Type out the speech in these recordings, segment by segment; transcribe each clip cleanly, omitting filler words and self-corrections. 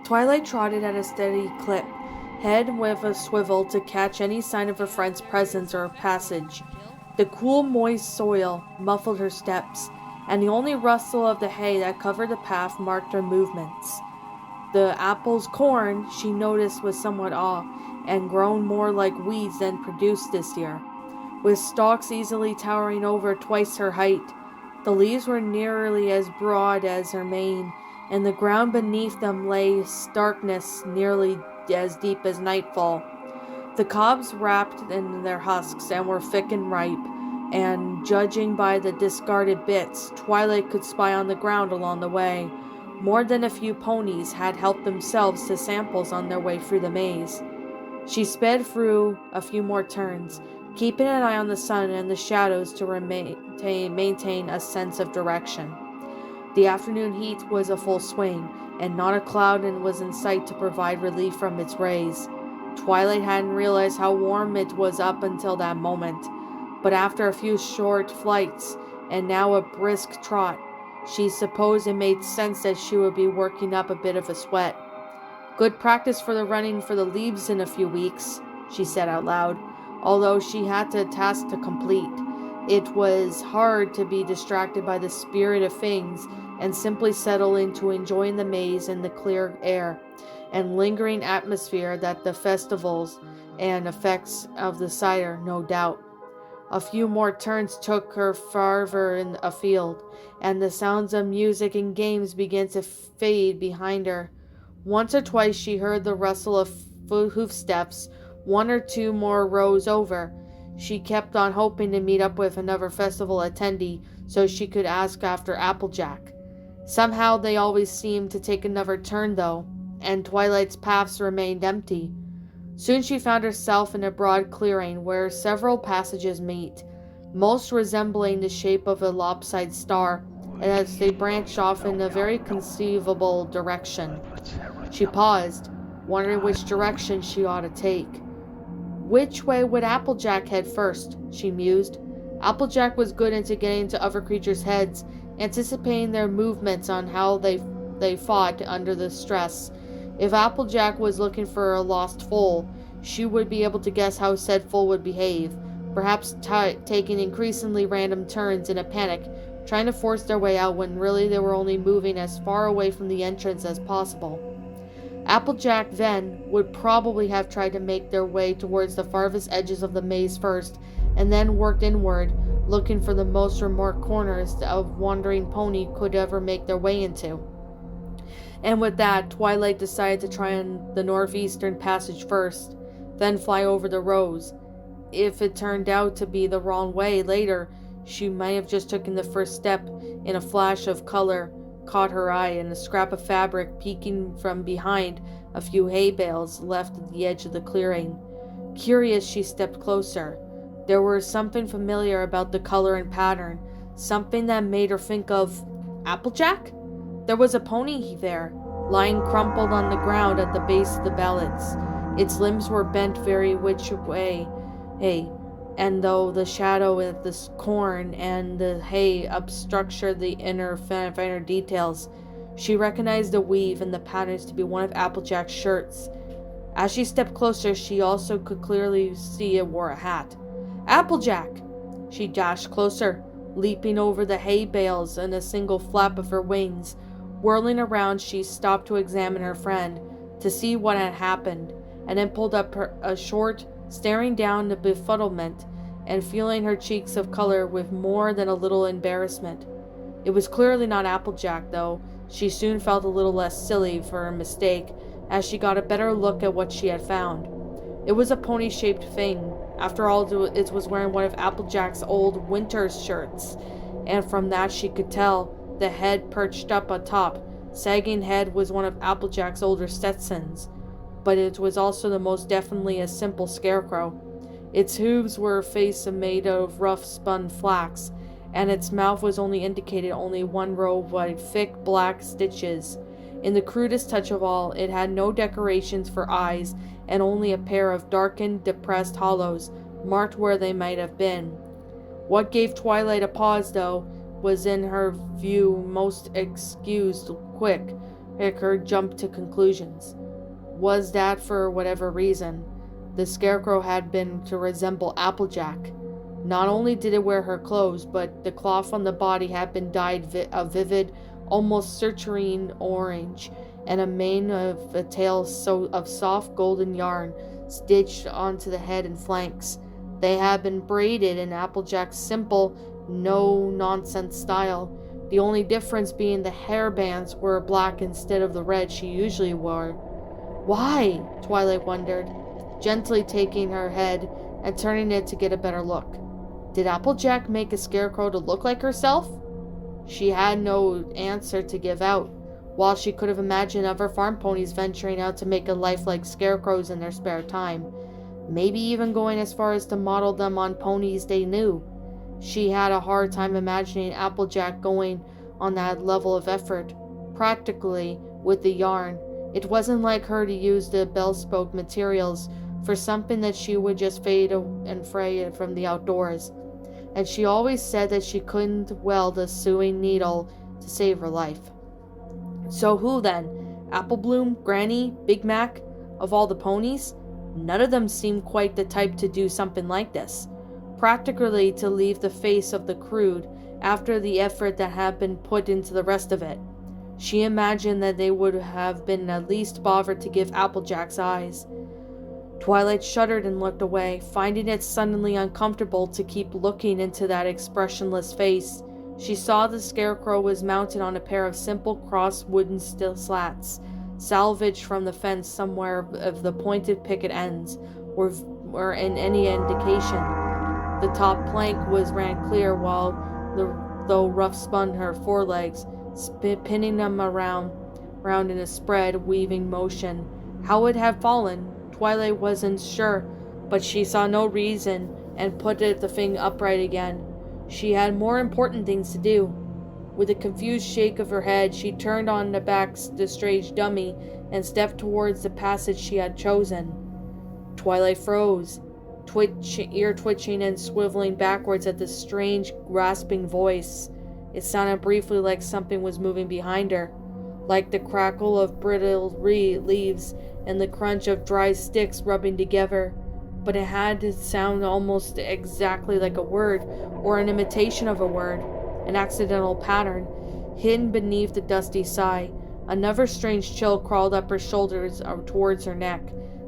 Twilight trotted at a steady clip, head with a swivel to catch any sign of her friend's presence or passage. The cool, moist soil muffled her steps, and the only rustle of the hay that covered the path marked her movements. The apple's corn, she noticed, was somewhat off, and grown more like weeds than produced this year, with stalks easily towering over twice her height. The leaves were nearly as broad as her mane, and the ground beneath them lay darkness nearly as deep as nightfall. The cobs wrapped in their husks and were thick and ripe, and judging by the discarded bits, Twilight could spy on the ground along the way. More than a few ponies had helped themselves to samples on their way through the maze. She sped through a few more turns, keeping an eye on the sun and the shadows to maintain a sense of direction. The afternoon heat was a full swing, and not a cloud was in sight to provide relief from its rays. Twilight hadn't realized how warm it was up until that moment, but after a few short flights, and now a brisk trot, she supposed it made sense that she would be working up a bit of a sweat. "Good practice for the running for the leaves in a few weeks," she said out loud, although she had a task to complete. It was hard to be distracted by the spirit of things and simply settle into enjoying the maze and the clear air and lingering atmosphere that the festivals and effects of the cider, no doubt. A few more turns took her farther afield, and the sounds of music and games began to fade behind her. Once or twice she heard the rustle of hoofsteps, one or two more rows over. She kept on hoping to meet up with another festival attendee so she could ask after Applejack. Somehow they always seemed to take another turn though, and Twilight's paths remained empty. Soon she found herself in a broad clearing where several passages meet, most resembling the shape of a lopsided star, as they branched off in a very conceivable direction. She paused, wondering which direction she ought to take. Which way would Applejack head first? She mused. Applejack was good into getting into other creatures' heads, anticipating their movements on how they fought under the stress. If Applejack was looking for a lost foal, she would be able to guess how said foal would behave, perhaps taking increasingly random turns in a panic, trying to force their way out when really they were only moving as far away from the entrance as possible. Applejack, then, would probably have tried to make their way towards the farthest edges of the maze first, and then worked inward, looking for the most remote corners a wandering pony could ever make their way into. And with that, Twilight decided to try on the northeastern passage first, then fly over the rows. If it turned out to be the wrong way later, she might have just taken the first step in a flash of color caught her eye, and a scrap of fabric peeking from behind a few hay bales left at the edge of the clearing. Curious, she stepped closer. There was something familiar about the color and pattern, something that made her think of Applejack? There was a pony there, lying crumpled on the ground at the base of the ballads. Its limbs were bent very which way, and though the shadow of the corn and the hay obstructed the finer details, she recognized the weave and the patterns to be one of Applejack's shirts. As she stepped closer, she also could clearly see it wore a hat. Applejack! She dashed closer, leaping over the hay bales in a single flap of her wings. Whirling around, she stopped to examine her friend, to see what had happened, and then pulled up a short, staring down the befuddlement, and feeling her cheeks of color with more than a little embarrassment. It was clearly not Applejack, though. She soon felt a little less silly for her mistake, as she got a better look at what she had found. It was a pony-shaped thing. After all, it was wearing one of Applejack's old winter shirts, and from that she could tell the head perched up atop. Sagging head was one of Applejack's older Stetsons, but it was also the most definitely a simple scarecrow. Its hooves were a face made of rough spun flax, and its mouth was indicated only one row of thick black stitches. In the crudest touch of all, it had no decorations for eyes, and only a pair of darkened, depressed hollows marked where they might have been. What gave Twilight a pause, though, was in her view most excused quick, her jump to conclusions. Was that, for whatever reason, the Scarecrow had been to resemble Applejack. Not only did it wear her clothes, but the cloth on the body had been dyed a vivid, almost citrine orange, and a mane of a tail of soft golden yarn stitched onto the head and flanks. They had been braided in Applejack's simple, no-nonsense style, the only difference being the hairbands were black instead of the red she usually wore. Why? Twilight wondered, gently taking her head and turning it to get a better look. Did Applejack make a Scarecrow to look like herself? She had no answer to give out, while she could have imagined other farm ponies venturing out to make a life like scarecrows in their spare time, maybe even going as far as to model them on ponies they knew. She had a hard time imagining Applejack going on that level of effort, practically, with the yarn. It wasn't like her to use the bespoke materials for something that she would just fade and fray from the outdoors. And she always said that she couldn't weld a sewing needle to save her life. So who then? Applebloom, Granny, Big Mac? Of all the ponies? None of them seemed quite the type to do something like this. Practically to leave the face of the crude after the effort that had been put into the rest of it. She imagined that they would have been at least bothered to give Applejack's eyes. Twilight shuddered and looked away, finding it suddenly uncomfortable to keep looking into that expressionless face. She saw the Scarecrow was mounted on a pair of simple crossed wooden steel slats, salvaged from the fence somewhere of the pointed picket ends, or in any indication. The top plank ran clear, while though rough spun her forelegs, pinning them around in a spread, weaving motion. How it had fallen, Twilight wasn't sure, but she saw no reason and put the thing upright again. She had more important things to do. With a confused shake of her head, she turned on the strange dummy and stepped towards the passage she had chosen. Twilight froze, ear twitching and swiveling backwards at the strange, grasping voice. It sounded briefly like something was moving behind her, like the crackle of brittle leaves and the crunch of dry sticks rubbing together, but it had to sound almost exactly like a word, or an imitation of a word, an accidental pattern, hidden beneath the dusty sigh. Another strange chill crawled up her shoulders towards her neck,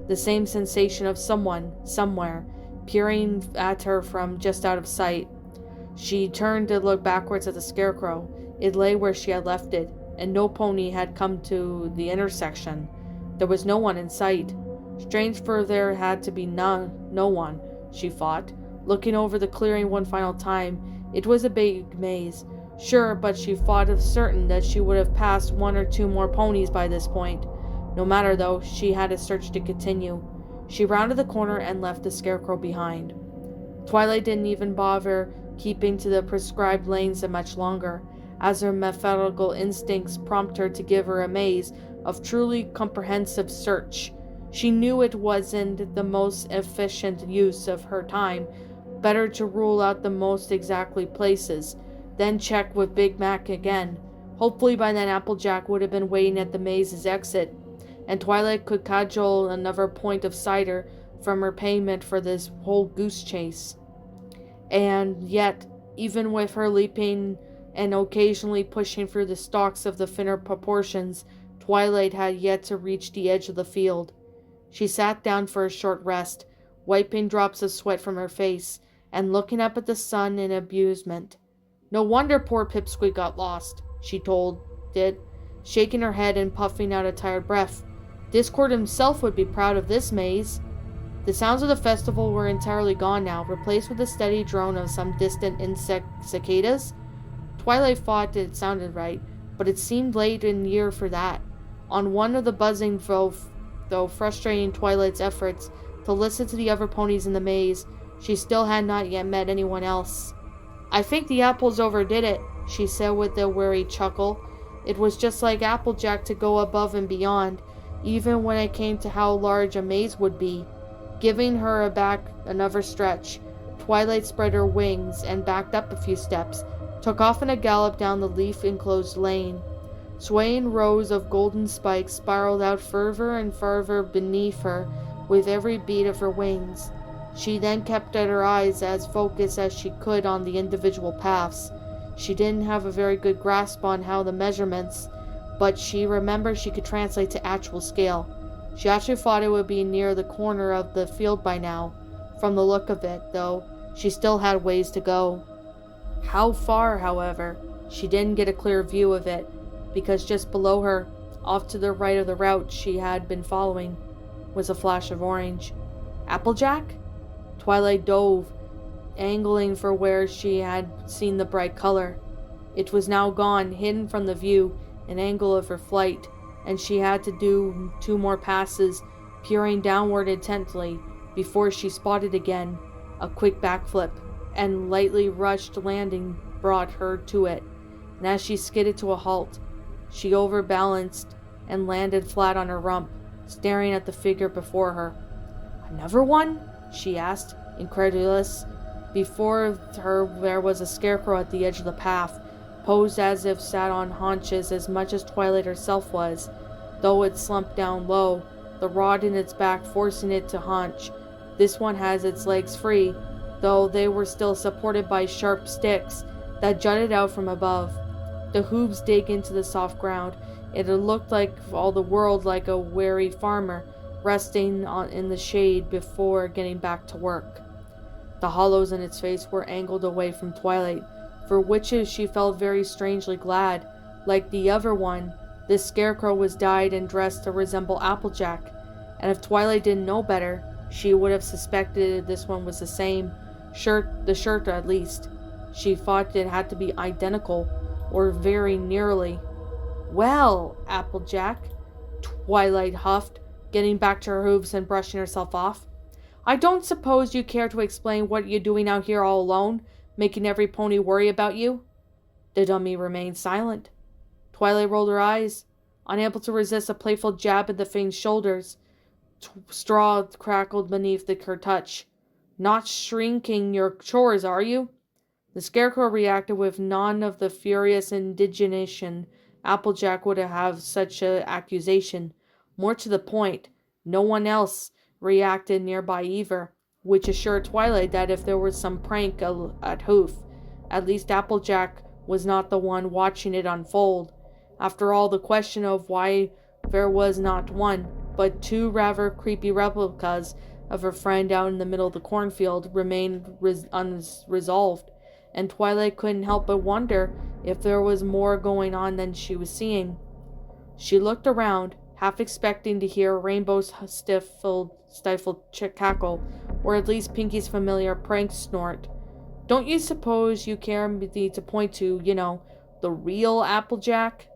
the same sensation of someone, somewhere, peering at her from just out of sight. She turned to look backwards at the Scarecrow. It lay where she had left it, and no pony had come to the intersection. There was no one in sight. Strange, for there had to be no one, she thought, looking over the clearing one final time. It was a big maze, sure, but she thought of certain that she would have passed one or two more ponies by this point. No matter, though, she had a search to continue. She rounded the corner and left the Scarecrow behind. Twilight didn't even bother keeping to the prescribed lanes much longer, as her methodical instincts prompted her to give her a maze of truly comprehensive search. She knew it wasn't the most efficient use of her time. Better to rule out the most exactly places, then check with Big Mac again. Hopefully by then Applejack would have been waiting at the maze's exit, and Twilight could cajole another point of cider from her payment for this whole goose chase. And yet, even with her leaping and occasionally pushing through the stalks of the thinner proportions, Twilight had yet to reach the edge of the field. She sat down for a short rest, wiping drops of sweat from her face, and looking up at the sun in amusement. No wonder poor Pipsqueak got lost, she told it, shaking her head and puffing out a tired breath. Discord himself would be proud of this maze. The sounds of the festival were entirely gone now, replaced with the steady drone of some distant insect cicadas. Twilight thought it sounded right, but it seemed late in year for that. On one of the buzzing, though frustrating Twilight's efforts to listen to the other ponies in the maze, she still had not yet met anyone else. I think the apples overdid it, she said with a weary chuckle. It was just like Applejack to go above and beyond, even when it came to how large a maze would be. Giving her another stretch, Twilight spread her wings and backed up a few steps, took off in a gallop down the leaf-enclosed lane. Swaying rows of golden spikes spiraled out further and further beneath her with every beat of her wings. She then kept her eyes as focused as she could on the individual paths. She didn't have a very good grasp on how the measurements, but she remembered she could translate to actual scale. She actually thought it would be near the corner of the field by now. From the look of it, though, she still had ways to go. How far, however, she didn't get a clear view of it, because just below her, off to the right of the route she had been following, was a flash of orange. Applejack? Twilight dove, angling for where she had seen the bright color. It was now gone, hidden from the view, an angle of her flight, and she had to do 2 more passes, peering downward intently, before she spotted again. A quick backflip and lightly rushed landing brought her to it, and as she skidded to a halt, she overbalanced and landed flat on her rump, staring at the figure before her. "Another one?" she asked, incredulous. Before her there was a scarecrow at the edge of the path, posed as if sat on haunches as much as Twilight herself was, though it slumped down low, the rod in its back forcing it to haunch. This one has its legs free, though they were still supported by sharp sticks that jutted out from above. The hooves dig into the soft ground. It had looked like all the world like a weary farmer, resting in the shade before getting back to work. The hollows in its face were angled away from Twilight, for which she felt very strangely glad. Like the other one, this scarecrow was dyed and dressed to resemble Applejack, and if Twilight didn't know better, she would have suspected this one was the same. The shirt at least. She thought it had to be identical, or very nearly. "Well, Applejack," Twilight huffed, getting back to her hooves and brushing herself off. "I don't suppose you care to explain what you're doing out here all alone, making every pony worry about you?" The dummy remained silent. Twilight rolled her eyes, unable to resist a playful jab at the thing's shoulders. Straw crackled beneath her touch. "Not shrinking your chores, are you?" The scarecrow reacted with none of the furious indignation Applejack would have such an accusation. More to the point, no one else reacted nearby either, which assured Twilight that if there was some prank at hoof, at least Applejack was not the one watching it unfold. After all, the question of why there was not one, but 2 rather creepy replicas of her friend out in the middle of the cornfield remained unresolved, and Twilight couldn't help but wonder if there was more going on than she was seeing. She looked around, half expecting to hear Rainbow's stifled cackle, or at least Pinky's familiar prank snort. "Don't you suppose you care me to point to, the real Applejack?"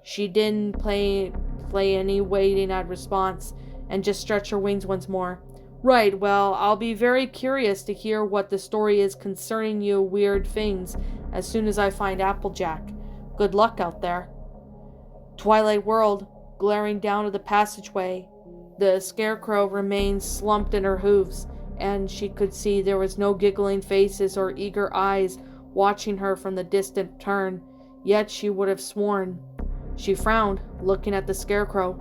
She didn't play any waiting at response, and just stretched her wings once more. "Right, well, I'll be very curious to hear what the story is concerning you weird things as soon as I find Applejack. Good luck out there." Twilight whirled, glaring down at the passageway. The scarecrow remained slumped in her hooves, and she could see there was no giggling faces or eager eyes watching her from the distant turn, yet she would have sworn. She frowned, looking at the scarecrow.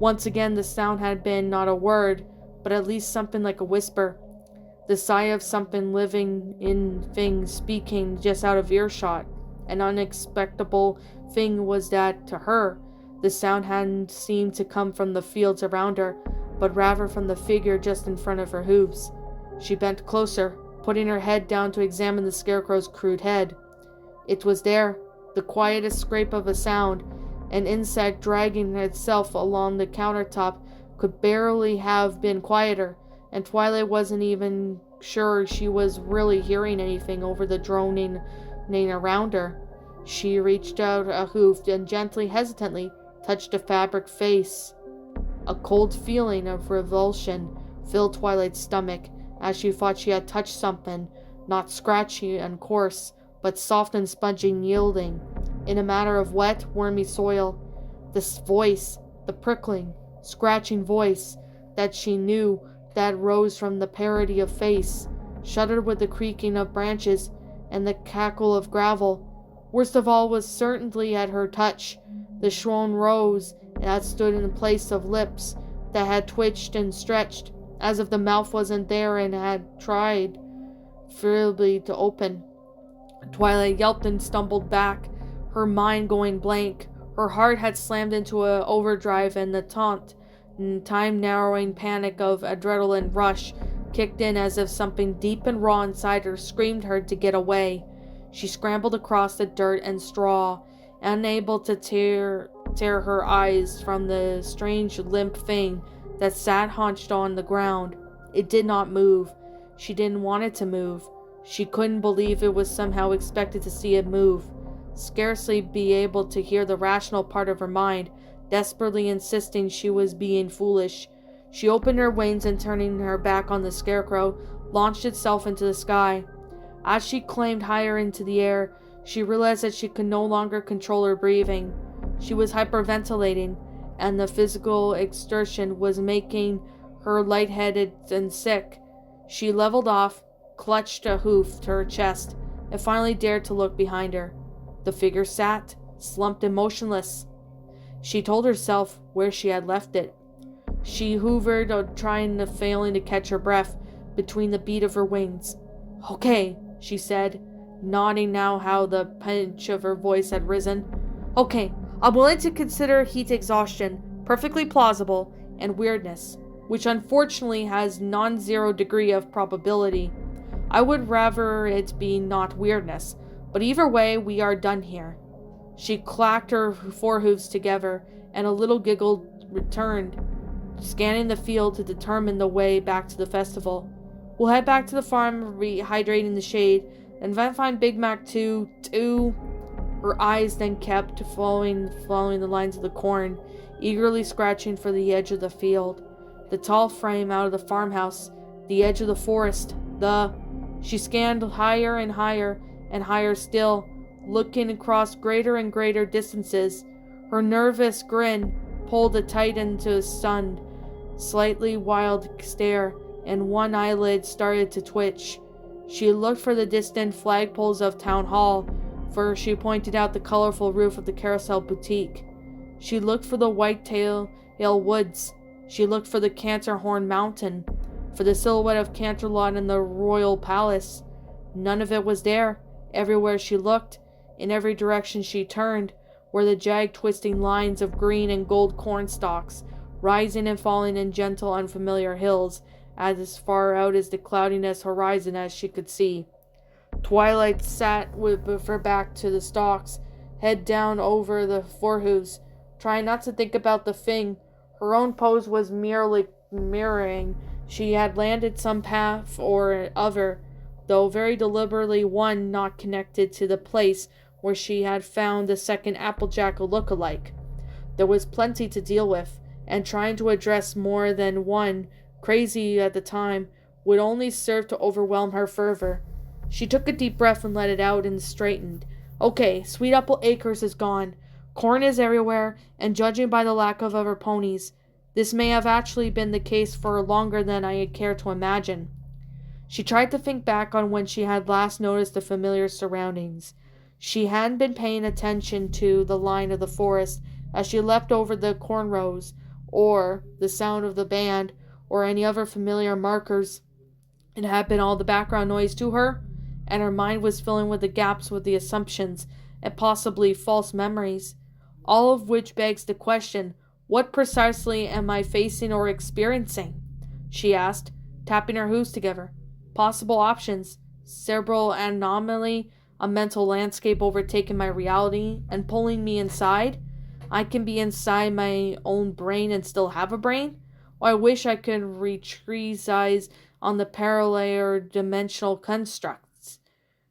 Once again the sound had been not a word, but at least something like a whisper. The sigh of something living in thing speaking just out of earshot. An unexpected thing was that, to her, the sound hadn't seemed to come from the fields around her, but rather from the figure just in front of her hooves. She bent closer, putting her head down to examine the scarecrow's crude head. It was there, the quietest scrape of a sound. An insect dragging itself along the countertop could barely have been quieter, and Twilight wasn't even sure she was really hearing anything over the droning around her. She reached out a hoof and gently, hesitantly, touched a fabric face. A cold feeling of revulsion filled Twilight's stomach as she thought she had touched something, not scratchy and coarse, but soft and spongy and yielding, in a matter of wet, wormy soil. This voice, the prickling, scratching voice that she knew that rose from the parody of face, shuddered with the creaking of branches and the cackle of gravel. Worst of all was certainly at her touch, the swollen rose that stood in place of lips that had twitched and stretched, as if the mouth wasn't there and had tried feebly to open. Twilight yelped and stumbled back, her mind going blank. Her heart had slammed into a overdrive, and the time-narrowing panic of adrenaline rush kicked in as if something deep and raw inside her screamed her to get away. She scrambled across the dirt and straw, unable to tear her eyes from the strange limp thing that sat hunched on the ground. It did not move. She didn't want it to move. She couldn't believe it was somehow expected to see it move. Scarcely be able to hear the rational part of her mind, desperately insisting she was being foolish. She opened her wings and, turning her back on the scarecrow, launched itself into the sky. As she climbed higher into the air, she realized that she could no longer control her breathing. She was hyperventilating, and the physical exertion was making her lightheaded and sick. She leveled off, clutched a hoof to her chest, and finally dared to look behind her. The figure sat, slumped and motionless. She told herself where she had left it. She hovered, failing to catch her breath between the beat of her wings. "Okay," she said, nodding now how the pitch of her voice had risen. "Okay, I'm willing to consider heat exhaustion, perfectly plausible, and weirdness, which unfortunately has non-zero degree of probability. I would rather it be not weirdness, but either way, we are done here." She clacked her forehoofs together, and a little giggle returned, scanning the field to determine the way back to the festival. "We'll head back to the farm, rehydrate in the shade, and then find Big Mac to... Her eyes then kept following the lines of the corn, eagerly scratching for the edge of the field, the tall frame out of the farmhouse, the edge of the forest, She scanned higher and higher still, looking across greater and greater distances. Her nervous grin pulled the tight into a stunned, slightly wild stare, and one eyelid started to twitch. She looked for the distant flagpoles of Town Hall, for she pointed out the colorful roof of the Carousel Boutique. She looked for the Whitetail Woods. She looked for the Canterhorn Mountain, for the silhouette of Canterlot in the Royal Palace. None of it was there. Everywhere she looked, in every direction she turned, were the jagged twisting lines of green and gold corn stalks, rising and falling in gentle unfamiliar hills, as far out as the cloudiness horizon as she could see. Twilight sat with her back to the stalks, head down over the forehoofs, trying not to think about the thing. Her own pose was merely mirroring. She had landed some path or other, though very deliberately one not connected to the place where she had found the second Applejack look-alike. There was plenty to deal with, and trying to address more than one, crazy at the time, would only serve to overwhelm her further. She took a deep breath and let it out and straightened. Okay, Sweet Apple Acres is gone. Corn is everywhere, and judging by the lack of other ponies, this may have actually been the case for longer than I had cared to imagine. She tried to think back on when she had last noticed the familiar surroundings. She hadn't been paying attention to the line of the forest as she leapt over the corn rows, or the sound of the band, or any other familiar markers. It had been all the background noise to her, and her mind was filling with the gaps with the assumptions and possibly false memories. All of which begs the question, what precisely am I facing or experiencing? She asked, tapping her hooves together. Possible options: cerebral anomaly, a mental landscape overtaking my reality and pulling me inside. I can be inside my own brain and still have a brain. Or I wish I could retrace eyes on the parallel dimensional constructs.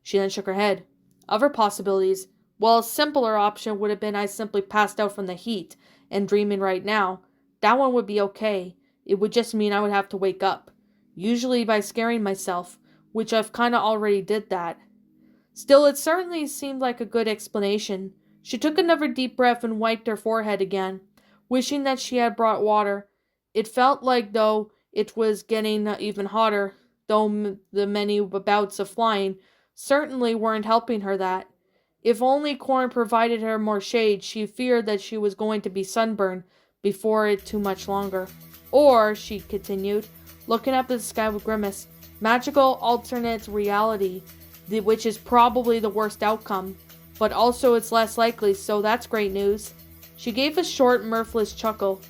She then shook her head. Other possibilities. Well, a simpler option would have been I simply passed out from the heat and dreaming right now. That one would be okay. It would just mean I would have to wake up. Usually by scaring myself, which I've kinda already did that. Still, it certainly seemed like a good explanation. She took another deep breath and wiped her forehead again, wishing that she had brought water. It felt like, though, It was getting even hotter, though the many bouts of flying certainly weren't helping her that. If only corn provided her more shade, she feared that she was going to be sunburned before it too much longer. Or, she continued, looking up at the sky with grimace, magical alternate reality, which is probably the worst outcome, but also it's less likely, so that's great news. She gave a short, mirthless chuckle.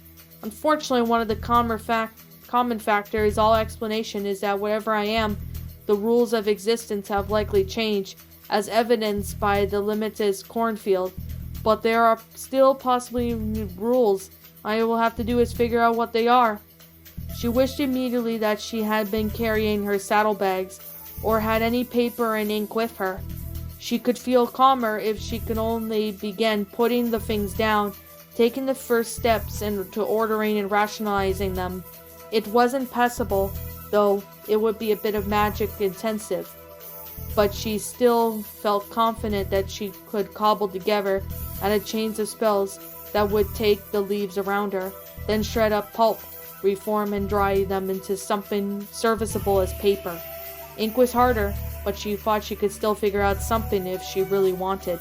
Unfortunately, one of the common factors, all explanation, is that wherever I am, the rules of existence have likely changed, as evidenced by the limited cornfield. But there are still possibly rules. All I will have to do is figure out what they are. She wished immediately that she had been carrying her saddlebags, or had any paper and ink with her. She could feel calmer if she could only begin putting the things down, taking the first steps into ordering and rationalizing them. It wasn't possible, though it would be a bit of magic intensive, but she still felt confident that she could cobble together a chain of spells that would take the leaves around her, then shred up pulp, reform and dry them into something serviceable as paper. Ink was harder, but she thought she could still figure out something if she really wanted.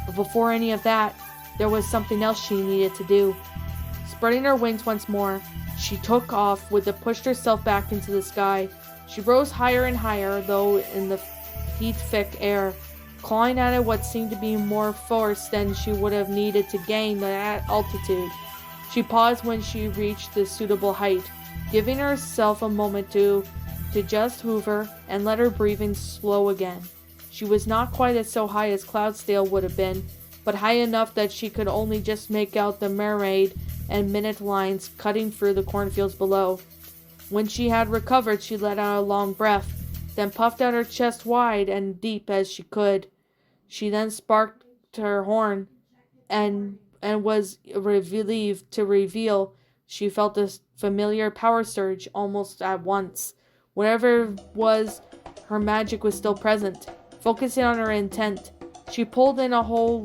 But before any of that, there was something else she needed to do. Spreading her wings once more, she took off with it, pushed herself back into the sky. She rose higher and higher, though in the heat-thick air, clawing at what seemed to be more force than she would have needed to gain that altitude. She paused when she reached the suitable height, giving herself a moment to just hover and let her breathing slow again. She was not quite as so high as Cloudsdale would have been, but high enough that she could only just make out the mermaid and minute lines cutting through the cornfields below. When she had recovered, she let out a long breath, then puffed out her chest wide and deep as she could. She then sparked her horn, and was relieved to reveal she felt a familiar power surge almost at once. Whatever it was, her magic was still present. Focusing on her intent, she pulled in a whole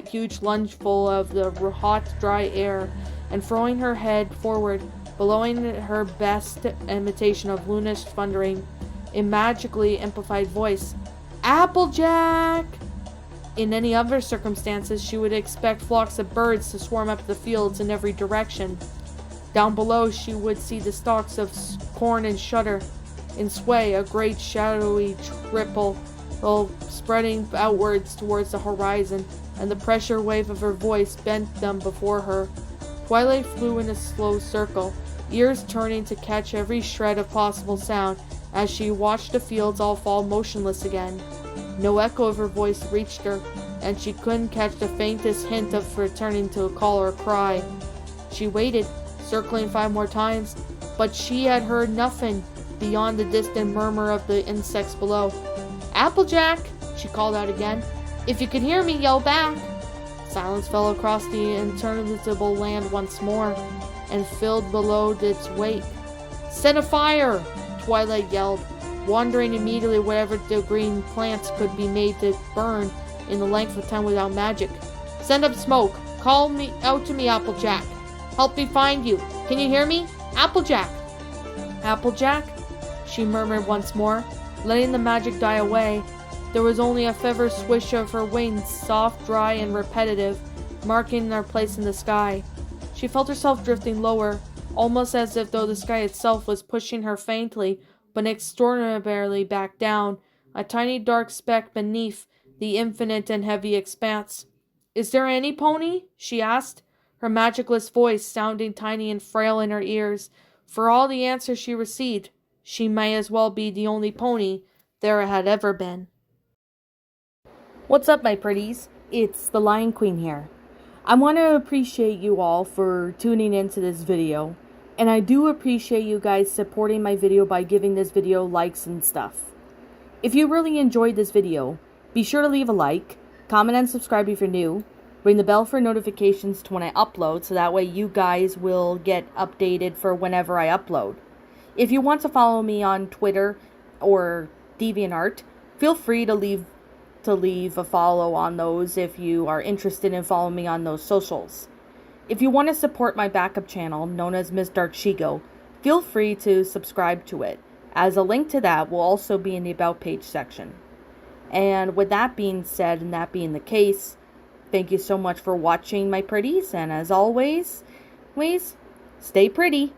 huge lungeful of the hot, dry air, and throwing her head forward, blowing her best imitation of Luna's thundering, in magically amplified voice, "Applejack!" In any other circumstances, she would expect flocks of birds to swarm up the fields in every direction. Down below, she would see the stalks of corn and shudder and sway, a great shadowy ripple spreading outwards towards the horizon, and the pressure wave of her voice bent them before her. Twilight flew in a slow circle, ears turning to catch every shred of possible sound as she watched the fields all fall motionless again. No echo of her voice reached her, and she couldn't catch the faintest hint of returning to a call or a cry. She waited, circling 5 more times, but she had heard nothing beyond the distant murmur of the insects below. "Applejack!" she called out again. "If you can hear me, yell back!" Silence fell across the interminable land once more, and filled below its wake. "Set a fire!" Twilight yelled, wondering immediately whatever the green plants could be made to burn in the length of time without magic. "Send up smoke! Call me out to me, Applejack! Help me find you! Can you hear me? Applejack!" "Applejack?" she murmured once more, letting the magic die away. There was only a feather swish of her wings, soft, dry, and repetitive, marking their place in the sky. She felt herself drifting lower, almost as if though the sky itself was pushing her faintly but extraordinarily back down, a tiny dark speck beneath the infinite and heavy expanse. "Is there any pony?" she asked, her magicless voice sounding tiny and frail in her ears. For all the answers she received, she may as well be the only pony there had ever been. What's up, my pretties? It's the Lion Queen here. I want to appreciate you all for tuning into this video, and I do appreciate you guys supporting my video by giving this video likes and stuff. If you really enjoyed this video, be sure to leave a like, comment and subscribe if you're new, ring the bell for notifications to when I upload so that way you guys will get updated for whenever I upload. If you want to follow me on Twitter or DeviantArt, feel free to leave a follow on those if you are interested in following me on those socials. If you want to support my backup channel, known as Miss Dark Shigo, feel free to subscribe to it, as a link to that will also be in the About page section. And with that being said, and that being the case, thank you so much for watching, my pretties, and as always, please stay pretty.